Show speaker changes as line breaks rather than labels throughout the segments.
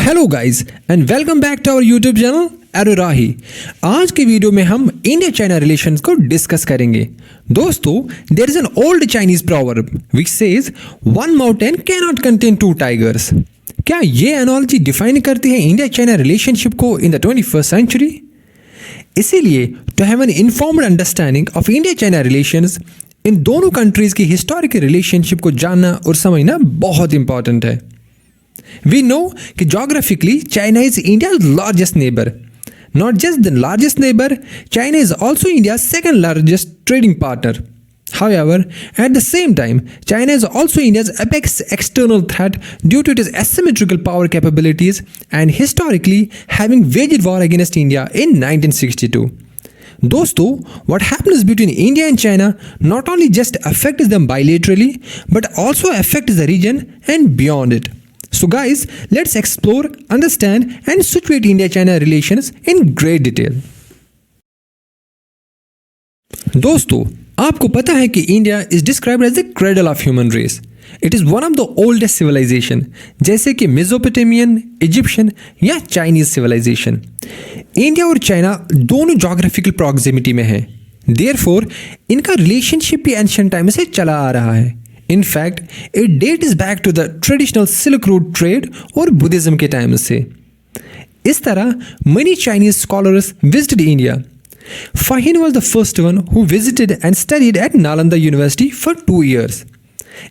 Hello guys and welcome back to our YouTube channel एरोराही। आज के वीडियो में हम इंडिया चाइना रिलेशंस को डिस्कस करेंगे। दोस्तों, there is an old Chinese proverb which says one mountain can not contain two tigers. क्या ये एनालॉजी डिफाइन करती है इंडिया चाइना रिलेशनशिप को इन द 21st सेंचुरी? इसीलिए to have an informed understanding of India China relations, इन दोनों countries की historical relationship को जानना और समझना बहुत इंपॉर्टेंट है। We know that geographically China is India's largest neighbor. Not just the largest neighbor, China is also India's second largest trading partner. However, at the same time, China is also India's apex external threat due to its asymmetrical power capabilities and historically having waged war against India in 1962. दोस्तों, what happens between India and China not only just affects them bilaterally, but also affects the region and beyond it. So guys, let's explore, understand and situate India-China relations in great detail. दोस्तों, आपको पता है कि India is described as the cradle of human race. It is one of the oldest civilization, जैसे कि Mesopotamian, Egyptian या Chinese civilization. India और China दोनों जोग्राफिकल प्रॉक्सिमिटी में हैं. Therefore, इनका रिलेशनशिप भी एंशिएंट टाइम से चला आ रहा है. In fact, it dates back to the traditional Silk Road trade और बुद्धिज्म के टाइम से. इस तरह many Chinese scholars visited India. Fahin was the first one who visited and studied at Nalanda University for 2 years.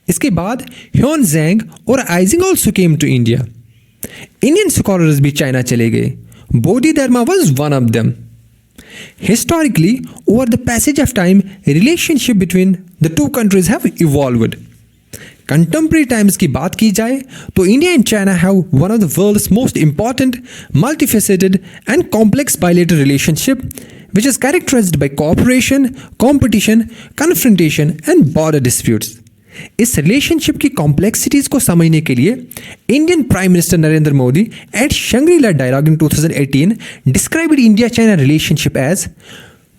इसके बाद Huan Zhang और Ising also came to India. Indian scholars भी China चले गए. Bodhidharma was one of them. Historically, over the passage of time, relationship between the two countries have evolved. Contemporary times की बात की जाए तो India and China have one of the world's most important, multifaceted and complex bilateral relationship, which is characterized by cooperation, competition, confrontation and border disputes. इस relationship की complexities को समझने के लिए Indian prime minister Narendra Modi at Shangri-La dialogue in 2018 described India-China relationship as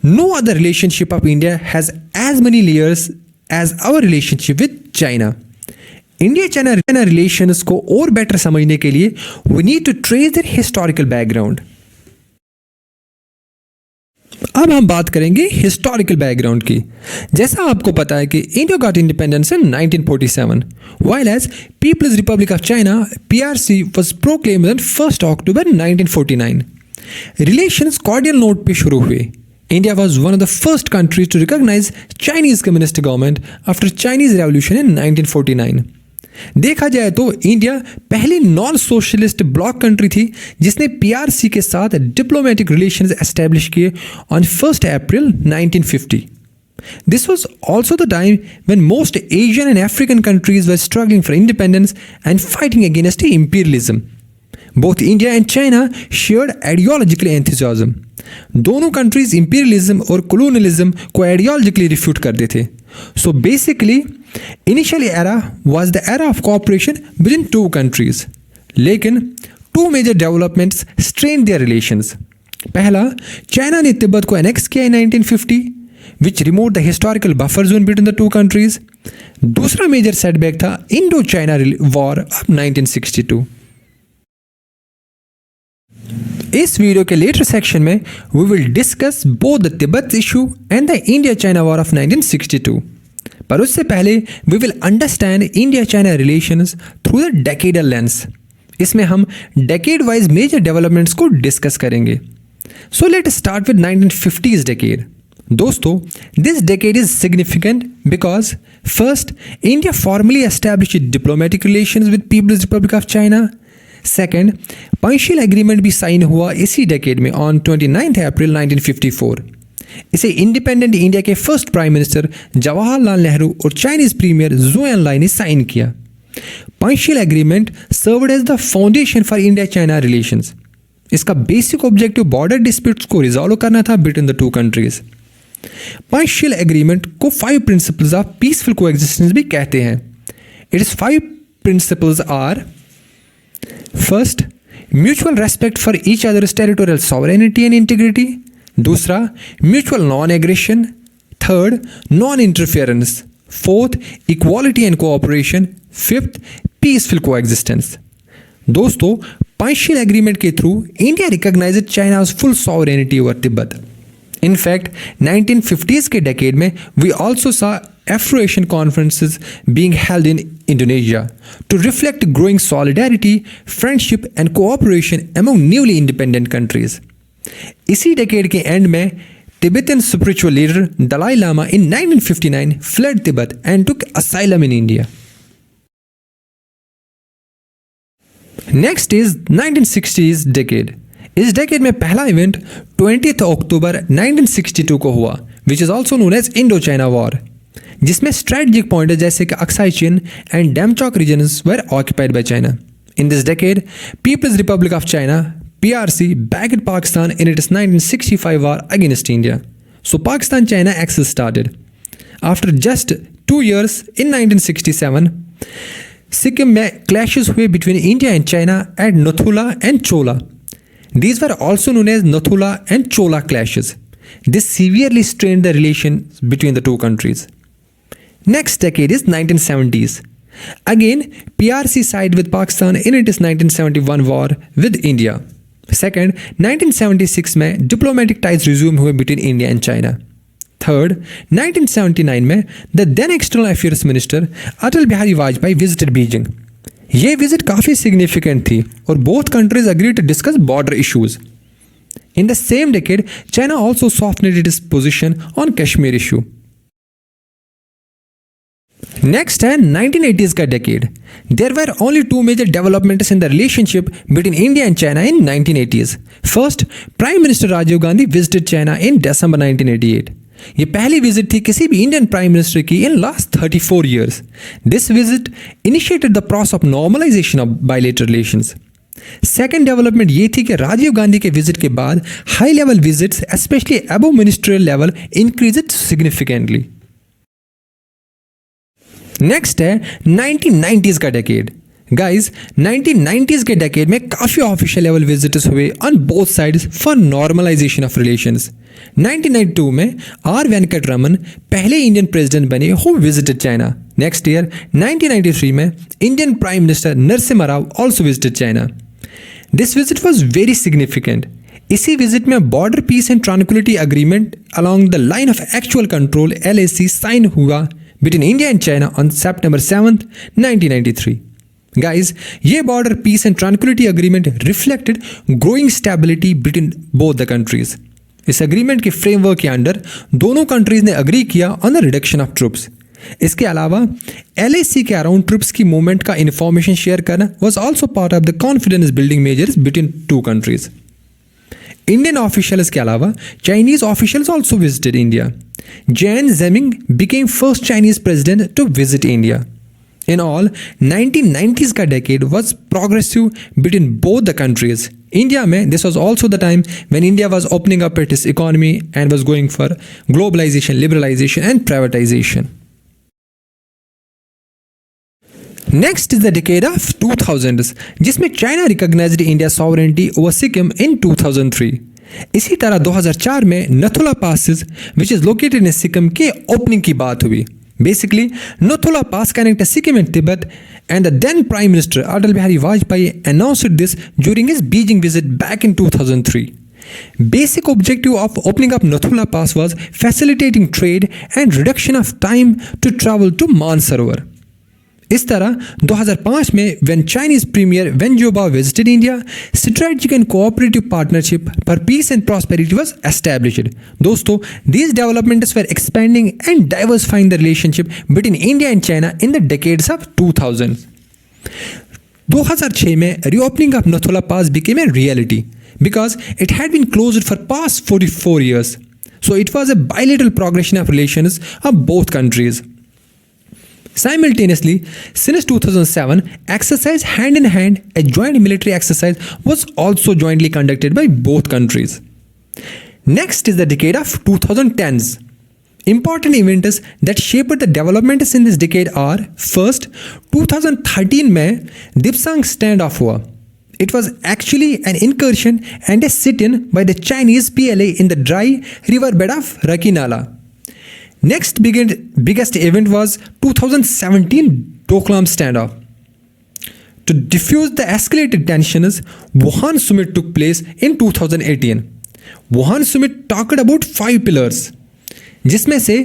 no other relationship of India has as many layers as our relationship with China. India China relations को और better समझने के लिए we need to trace their historical background. अब हम बात करेंगे historical background की. जैसा आपको पता है कि India got independence in 1947, while as People's Republic of China PRC was proclaimed on 1 October 1949. Relations cordial note पे शुरू हुए. India was one of the first countries to recognize Chinese communist government after Chinese Revolution in 1949. देखा जाए तो India पहली non socialist block country थी जिसने PRC के साथ डिप्लोमेटिक रिलेशंस एस्टेब्लिश किए on 1 April 1950. This was also the time when most Asian and African countries were struggling for independence and fighting against imperialism. Both India and China shared ideological enthusiasm. दोनों countries imperialism और colonialism को ideologically refute करते थे. So basically initial era was the era of cooperation between two countries. लेकिन two major developments strain their relations. पहला, China ने Tibet को annex किया in 1950, which remove the historical buffer zone between the two countries. दूसरा major setback था Indo China war of 1962. इस video के latter section में we will discuss both the Tibet issue and the India China war of 1962. पर उससे पहले we will understand India China relations through the decadal lens. इसमें हम decade wise major developments को discuss करेंगे. So let start with 1950s decade. दोस्तों, this decade is significant because first, India formally established diplomatic relations with people's Republic of China. Second, Panchsheel agreement भी sign हुआ इसी decade में on 29 April 1954. इसे independent India के first prime minister Jawaharlal Nehru और Chinese premier Zhou Enlai ने sign किया. Panchsheel agreement served as the foundation for India China relations. इसका बेसिक ऑब्जेक्टिव बॉर्डर डिस्प्यूट्स को रिजॉल्व करना था between the two countries. Panchsheel agreement को 5 प्रिंसिपल्स ऑफ पीसफुल कोएग्जिस्टेंस भी कहते हैं. It's 5 principles are: first, mutual respect for each others territorial sovereignty and integrity. दूसरा, mutual non aggression. Third, non interference. Fourth, equality and cooperation. Fifth, peaceful coexistence. दोस्तों, partial agreement के through India recognized China's full sovereignty over Tibet. In fact, 1950s के decade में we also saw Afro-Asian conferences being held in Indonesia to reflect growing solidarity, friendship and cooperation among newly independent countries. इसी decade के end में Tibetan spiritual leader Dalai Lama in 1959 fled Tibet and took asylum in India. Next is 1960s decade. इस decade में पहला event 20th October 1962 को हुआ, which is also known as Indo-China War, जिसमें strategic pointers जैसे कि Aksai Chin and Damchok regions were occupied by China. In this decade, People's Republic of China (PRC) backed Pakistan in its 1965 war against India. So Pakistan-China axis started. After just 2 years, in 1967, Sikkim में clashes हुए between India and China at Nathula and Chola. These were also known as Nathula and Chola clashes. This severely strained the relations between the two countries. Next decade is 1970s. Again, PRC sided with Pakistan in its 1971 war with India. Second, 1976 में diplomatic ties resumed हुए between India and China. Third, 1979 में the then External Affairs Minister Atal Bihari Vajpayee visited Beijing. ये visit काफ़ी significant थी और both countries agreed to discuss border issues. In the same decade, China also softened its position on Kashmir issue. Next है 1980s का decade. There were only two major developments in the relationship between India and China in 1980s. First, Prime Minister Rajiv Gandhi visited China in December 1988. ये पहली visit थी किसी भी Indian prime minister की in last 34 years. This visit initiated the process of normalization of bilateral relations. Second development ये थी कि राजीव गांधी के विजिट के बाद high level visits specially above ministerial level increased significantly. Next है 1990s का डेकेड. गाइज 1990s के डेकेड में काफ़ी ऑफिशियल लेवल विजिट्स हुए on both sides for normalisation of relations. 1992 में आर वेंकट रमन पहले इंडियन प्रेसिडेंट बने who visited China. Next year 1993 में Indian prime minister Narasimha Rao also visited China. This visit was very significant. इसी visit में border peace and tranquillity agreement along the line of actual control LAC साइन हुआ between India and China on September 7th, 1993. Guys, ये border peace and tranquility agreement reflected growing stability between both the countries. इस agreement के framework के under दोनों countries ने agree किया on the reduction of troops. इसके अलावा LAC के अराउंड ट्रूप्स की मूवमेंट का इंफॉर्मेशन शेयर करना was also part of the confidence building measures between two countries. Indian officials के अलावा Chinese officials also visited India. Jain जेमिंग became first Chinese president to visit India. In all, 1990s का decade was progressive between both the countries. India में this was also the time when India was opening up its economy and was going for globalization, liberalization and privatization. Next is the decade of 2000s, जिसमें China recognized India's sovereignty over Sikkim in 2003. इसी तरह 2004 में नथुला passes, which is located in Sikkim, के opening की बात हुई. Basically, Nathula Pass connects Sikkim and Tibet, and the then Prime Minister Atal Bihari Vajpayee announced this during his Beijing visit back in 2003. Basic objective of opening up Nathula Pass was facilitating trade and reduction of time to travel to Mansarovar. इस तरह 2005 में when Chinese Premier Wen Jiabao visited India, strategic and cooperative partnership for peace and prosperity was established. दोस्तों, these developments were expanding and diversifying the relationship between India and China in the decades of 2000. 2006 में reopening of Nathula Pass became a reality because it had been closed for past 44 years. So it was a bilateral progression of relations of both countries. Simultaneously, since 2007, exercise hand-in-hand, a joint military exercise was also jointly conducted by both countries. Next is the decade of 2010s. Important events that shaped the developments in this decade are, first, 2013 में Dipsang standoff हुआ. It was actually an incursion and a sit-in by the Chinese PLA in the dry riverbed of Rakinala. Next biggest event was 2017 Doklam standoff. To diffuse the escalated tensions, Wuhan Summit took place in 2018. Wuhan Summit talked about 5 pillars, जिसमें से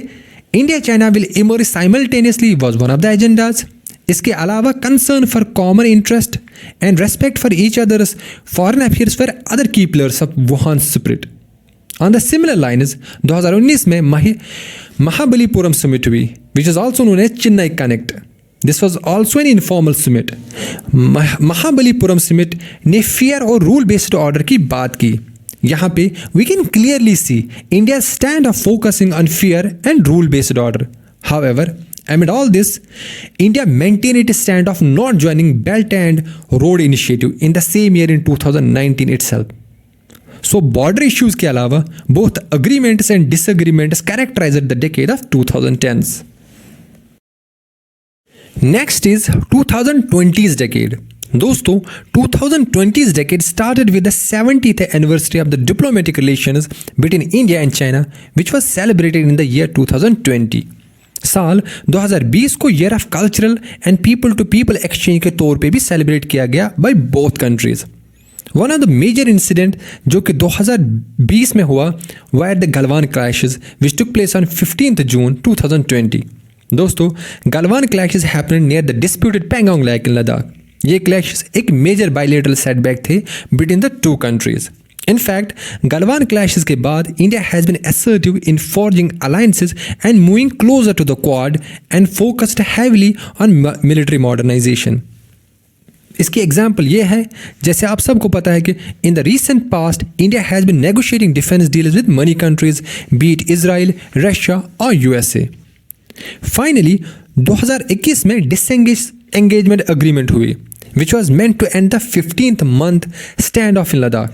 India China will emerge simultaneously was one of the agendas. इसके अलावा concern for common interest and respect for each other's foreign affairs were other key pillars of Wuhan Summit. On the similar lines, 2019 में Mahabalipuram Summit हुई, which is also known as Chennai Connect. This was also an informal summit. Mahabalipuram summit ने fear और rule based order की बात की. यहाँ पे we can clearly see India's stand of focusing on fear and rule based order. However, amid all this, India maintained its stand of not joining Belt and Road Initiative in the same year in 2019 itself. So border issues के अलावा both agreements and disagreements characterized the decade of 2010s. Next is 2020s decade. दोस्तों 2020s decade started with the 70th anniversary of the diplomatic relations between India and China, which was celebrated in the year 2020. साल 2020 को year of cultural and people to people exchange के तौर पे भी celebrate किया गया by both countries. One of the major incident जो कि 2020 में हुआ were the Galwan clashes which took place on 15th June 2020. दोस्तों Galwan clashes happen near the disputed Pangong lake in Ladakh. ये क्लैशेस एक मेजर बायलैटरल सेटबैक थे between the two countries. In fact Galwan clashes के बाद India has been assertive in forging alliances and moving closer to the Quad and focused heavily on military modernisation. इसकी example ये है, जैसे आप सबको पता है कि in the recent past India has been negotiating defence deals with money countries be it Israel, Russia और यूएसए. फाइनली 2021 में डिसएंगेजमेंट एग्रीमेंट हुई which was meant to end the 15th month standoff in Ladakh.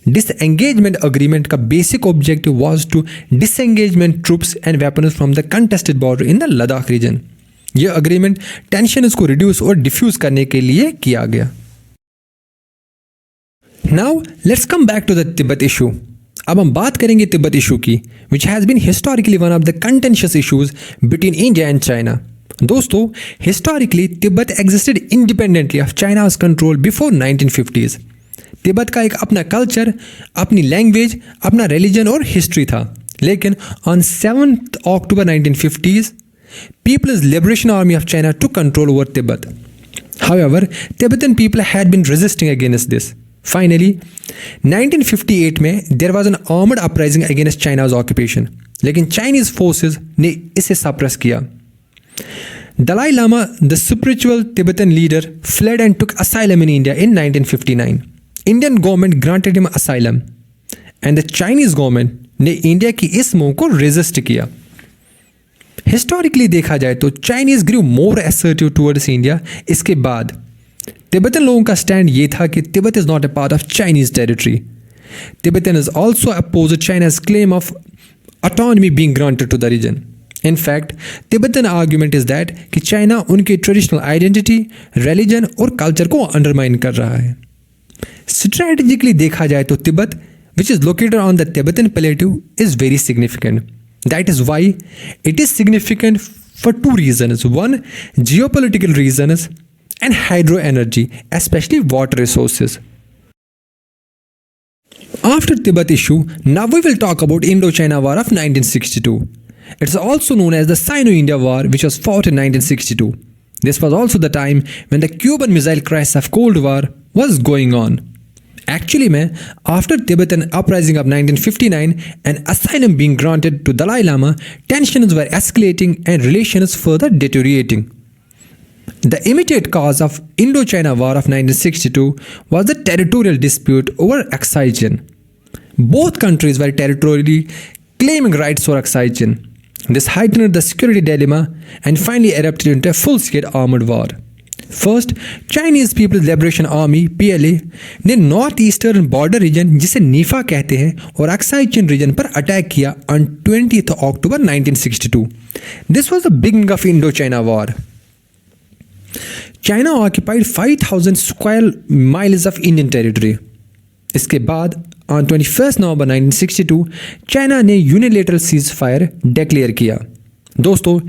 Disengagement agreement का basic objective was to disengagement troops and weapons from the contested border in the Ladakh region. यह agreement tension को reduce और diffuse करने के लिए किया गया. Now let's come back to the Tibet issue. अब हम बात करेंगे तिब्बत इशू की, which has been historically one of the contentious issues between India and China. दोस्तों historically Tibet existed independently of China's control before 1950s. तिब्बत का एक अपना कल्चर, अपनी लैंग्वेज, अपना रिलीजन और हिस्ट्री था. लेकिन on 7th October 1950s People's Liberation Army of China took control over Tibet. However, Tibetan people had been resisting against this. Finally, 1958 में there was an armed uprising against China's occupation. लेकिन Chinese forces ने इसे suppress किया. Dalai Lama, the spiritual Tibetan leader, fled and took asylum in India in 1959. Indian government granted him asylum, and the Chinese government ने India की इस move को resist किया. Historically देखा जाए तो Chinese grew more assertive towards India. इसके बाद तिब्बतन लोगों का स्टैंड ये था कि Tibet is not a part of Chinese territory. Tibetan is also oppose China's claim of autonomy being granted to the region. In fact Tibetan argument is that कि China उनकी traditional identity, religion और culture को undermine कर रहा है. Strategically देखा जाए तो Tibet, which is located on the Tibetan plateau, is very significant. That is why it is significant for two reasons. One, geopolitical reasons, and hydro energy, especially water resources. After Tibet issue, now we will talk about Indo-China War of 1962. It's also known as the Sino-India War, which was fought in 1962. This was also the time when the Cuban Missile Crisis of Cold War was going on. Actually, after Tibetan uprising of 1959 and asylum being granted to Dalai Lama, tensions were escalating and relations further deteriorating. The immediate cause of Indo-China War of 1962 was the territorial dispute over Aksai-Chin. Both countries were territorially claiming rights for Aksai-Chin. This heightened the security dilemma and finally erupted into a full-scale armored war. First Chinese people's liberation army PLA ने north eastern border region जिसे NEFA कहते हैं और Aksai Chin region पर attack किया on 20th October 1962. This was the beginning of Indo China war. China occupied 5,000 square miles of Indian territory. इसके बाद on 21st November 1962 China ने यूनिलेटरल सीज फायर डिक्लेयर किया. दोस्तों,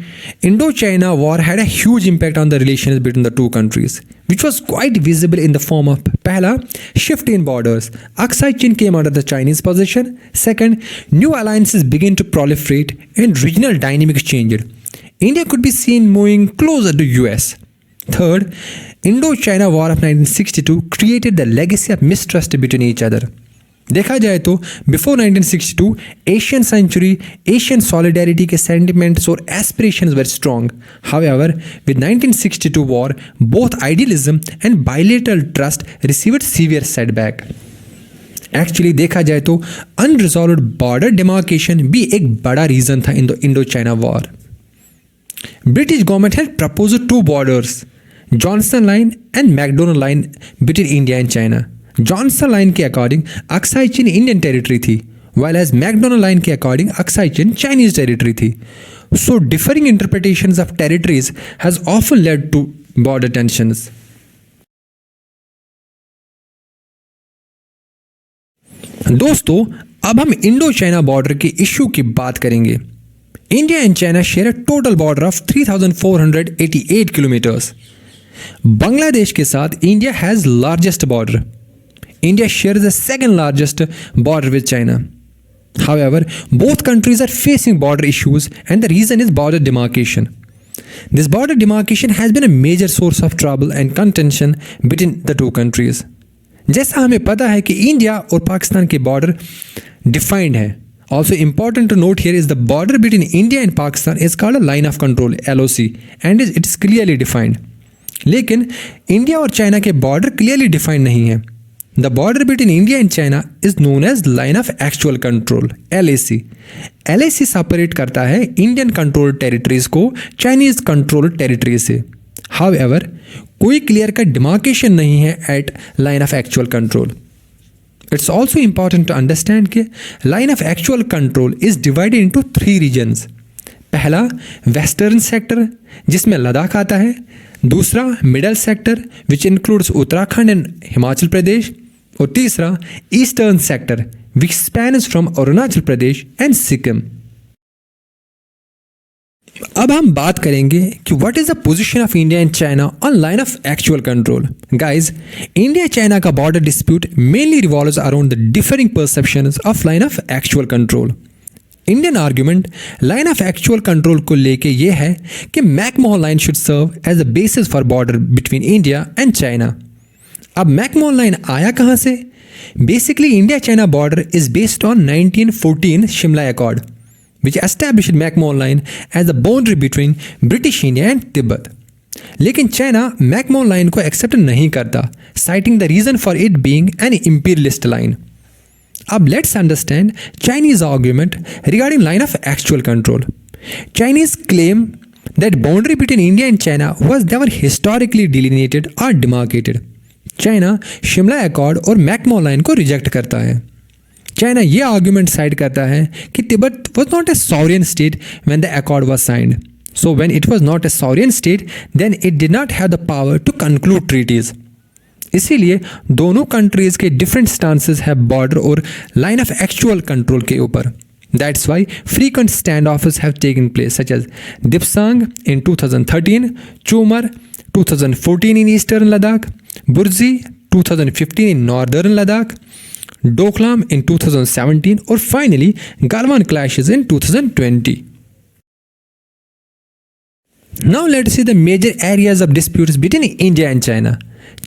Indo-China war had a huge impact on the relations between the two countries, which was quite visible in the form of पहला, shift in borders. Aksai Chin came under the Chinese possession. Second, new alliances began to proliferate and regional dynamics changed. India could be seen moving closer to US. Third, Indo-China War of 1962 created the legacy of mistrust between each other. देखा जाए तो before 1962 Asian century Asian solidarity के sentiments और aspirations were strong. However with 1962 war both idealism and bilateral trust received severe setback. Actually देखा जाए तो unresolved border demarcation भी एक बड़ा रीजन था in the Indo China war. British government had proposed two borders, Johnson line and MacDonald line between India and China. Johnson line के according Aksai Chin Indian territory थी, while as MacDonald line के according Aksai Chin Chinese territory थी. So differing interpretations of territories has often led to border tensions. दोस्तों, अब हम Indo China border के issue की बात करेंगे. India and China share a total border of 3,488 kilometres. Bangladesh के साथ India has largest border. India shares the second largest border with China. However, both countries are facing border issues and the reason is border demarcation. This border demarcation has been a major source of trouble and contention between the two countries. जैसा हमें पता है कि India और पाकिस्तान के border defined है. Also important to note here is the border between India and Pakistan is called a line of control LOC and it is clearly defined. लेकिन India और चाइना के बॉर्डर क्लियरली डिफाइंड नहीं है. The border between India and China is known as line of actual control LAC. LAC separate करता है Indian controlled territories को Chinese controlled territory से. However, कोई क्लियर कट डिमार्केशन नहीं है at line of actual control. It's also important to understand कि line of actual control is divided into 3 regions. पहला western sector जिसमें लद्दाख आता है. दूसरा middle sector which includes Uttarakhand and Himachal Pradesh. और तीसरा eastern sector which spans from Arunachal Pradesh and Sikkim. अब हम बात करेंगे कि what is the position of India and China on line of actual control. Guys, India China का border dispute mainly revolves around the differing perceptions of line of actual control. Indian argument line of actual control को लेके ये है कि McMahon line should serve as a basis for border between India and China. अब McMahon line आया कहाँ से? Basically India China border is based on 1914 Shimla accord which established McMahon line as the boundary between British India and Tibet. लेकिन China McMahon line को accept नहीं करता, citing the reason for it being an imperialist line. अब let's understand Chinese argument regarding line of actual control. Chinese claim that boundary between India and China was never historically delineated or demarcated. China Shimla accord और McMahon line को reject करता है. China ये argument cite करता है कि Tibet was not a sovereign state when the accord was signed. So when it was not a sovereign state then it did not have the power to conclude treaties. इसीलिए दोनों countries के different stances है border और line of actual control के ऊपर. That's why frequent standoffs have taken place, such as Dipsang in 2013, Chumar 2014 in eastern Ladakh, Burzi 2015 in northern Ladakh, Doklam in 2017, or finally Galwan clashes in 2020. Now let's see the major areas of disputes between India and China.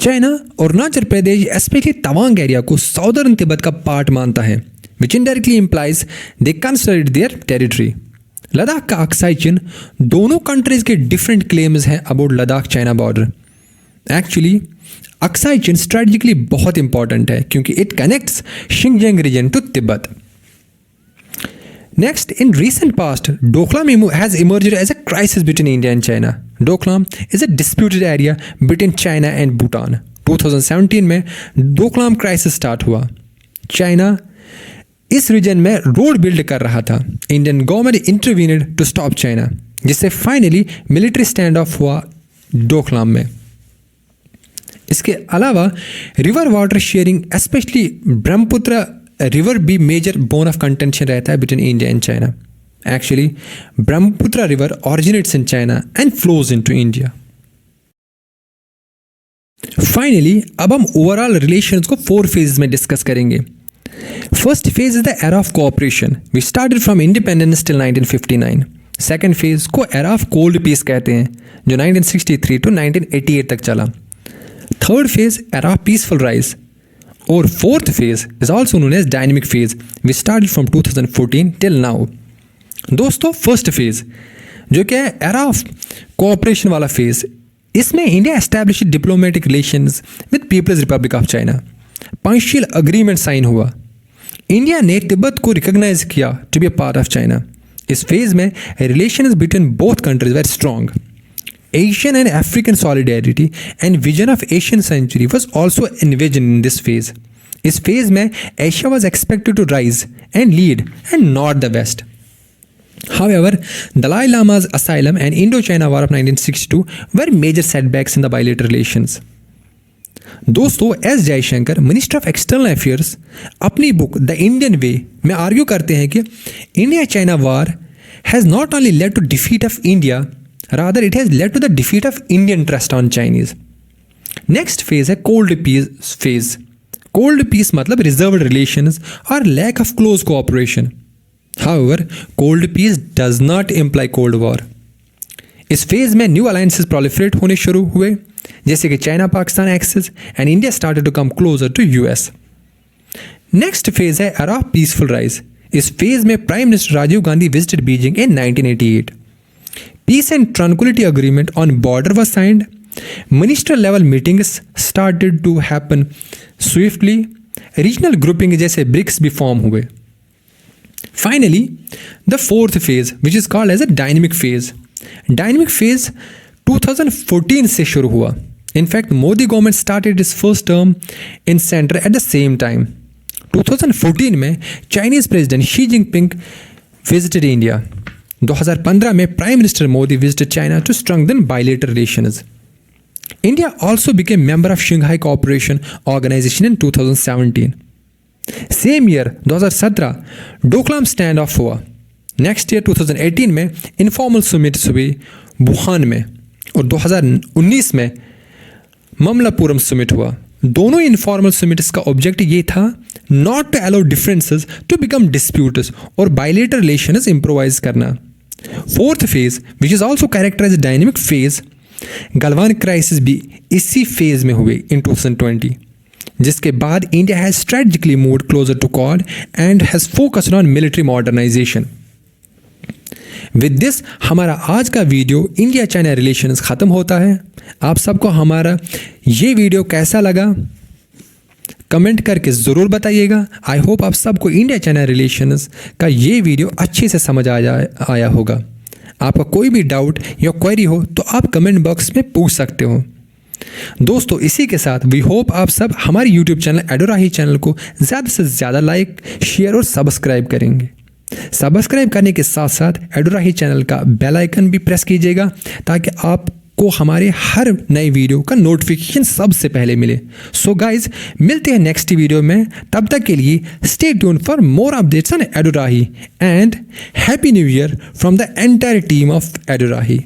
China Arunachal Pradesh especially Tawang area को southern Tibet का part मानता है, which indirectly implies they consider it their territory. Ladakh का Aksai चीन दोनों countries के different claims हैं about Ladakh China border. Actually Aksai Chin strategically बहुत इंपॉर्टेंट है क्योंकि it connects Xinjiang region to Tibet. Next, in recent past, Doklam has emerged as a crisis between India and China. Doklam is a disputed area between China and Bhutan. 2017 में Doklam crisis start हुआ. China इस region में road build कर रहा था. Indian government intervened to stop China, जिससे finally military standoff हुआ डोकलाम में. इसके अलावा river water sharing specially Brahmaputra river भी मेजर बोन ऑफ कंटेंशन रहता है between India and China. Actually, Brahmaputra river originates in China and flows into India. Finally अब हम ओवरऑल रिलेशंस को 4 फेजेस में डिस्कस करेंगे. First phase is the era of cooperation we started from independence till 1959. Second phase को era of cold peace कहते हैं जो 1963 to 1988 तक चला. Third phase era of peaceful rise और fourth phase is also known as dynamic phase we started from 2014 till now. दोस्तों first phase जो कि है एरा ऑफ कोऑपरेशन वाला फेज, इसमें India establish diplomatic relations with people's Republic of China. पंक्चुअल agreement sign हुआ. India ने Tibet को रिकॉग्नाइज किया to be a part of China. इस फेज में relations between both countries were strong. Asian and African solidarity and vision of Asian century was also envision in this phase. इस phase में Asia was expected to rise and lead and not the west. However, Dalai Lama's asylum and Indo-China War of 1962 were major setbacks in the bilateral relations. दोस्तों S Jaishankar minister of external affairs अपनी book the Indian way में argue करते हैं कि India China war has not only led to defeat of India, rather it has led to the defeat of Indian trust on Chinese. Next phase है cold peace phase. Cold peace मतलब reserved relations और lack of close cooperation. However, cold peace does not imply cold war. इस phase में new alliances proliferate होने शुरू हुए जैसे कि China Pakistan axis and India started to come closer to US. Next phase है एरा ऑफ पीसफुल राइज. इस phase में prime minister Rajiv Gandhi visited Beijing in 1988. Peace and tranquillity agreement on border was signed. Minister level meetings started to happen swiftly. Regional grouping जैसे BRICS भी form हुए. Finally, the fourth phase, which is called as a dynamic phase. Dynamic phase 2014 से शुरू हुआ. In fact, Modi government started its first term in center at the same time. 2014 में Chinese President Xi Jinping visited India. 2015 में Prime Minister Modi visited China to strengthen bilateral relations. India also became member of Shanghai Cooperation Organization in 2017. Same year 2017 Doklam stand of हुआ. Next year 2018 में informal summits हुई Wuhan में और 2019 में Mamallapuram summit हुआ. दोनों informal summits का ऑब्जेक्टिव ये था not to allow differences to become disputes और बायलेटरल रिलेशंस इम्प्रोवाइज करना. Fourth phase which is also characterise dynamic phase, Galwan crisis भी इसी फेज में हुए इन 2020, जिसके बाद India has strategically moved closer to Quad and has focused on military modernisation. With this हमारा आज का वीडियो इंडिया चाइना रिलेशंस ख़त्म होता है. आप सबको हमारा ये वीडियो कैसा लगा कमेंट करके ज़रूर बताइएगा. आई होप आप सबको इंडिया चाइना रिलेशंस का ये वीडियो अच्छे से समझ आया होगा. आपका कोई भी डाउट या क्वेरी हो तो आप कमेंट बॉक्स में पूछ सकते हो. दोस्तों इसी के साथ वी होप आप सब हमारे यूट्यूब चैनल एडोराही चैनल को ज़्यादा से ज़्यादा लाइक शेयर और सब्सक्राइब करेंगे. सब्सक्राइब करने के साथ साथ एडोराही चैनल का बेल आइकन भी प्रेस कीजिएगा ताकि आपको हमारे हर नए वीडियो का नोटिफिकेशन सबसे पहले मिले. सो गाइज मिलते हैं नेक्स्ट वीडियो में. तब तक के लिए stay tune for more updates on एडोराही and happy new year from the entire team of एडोराही.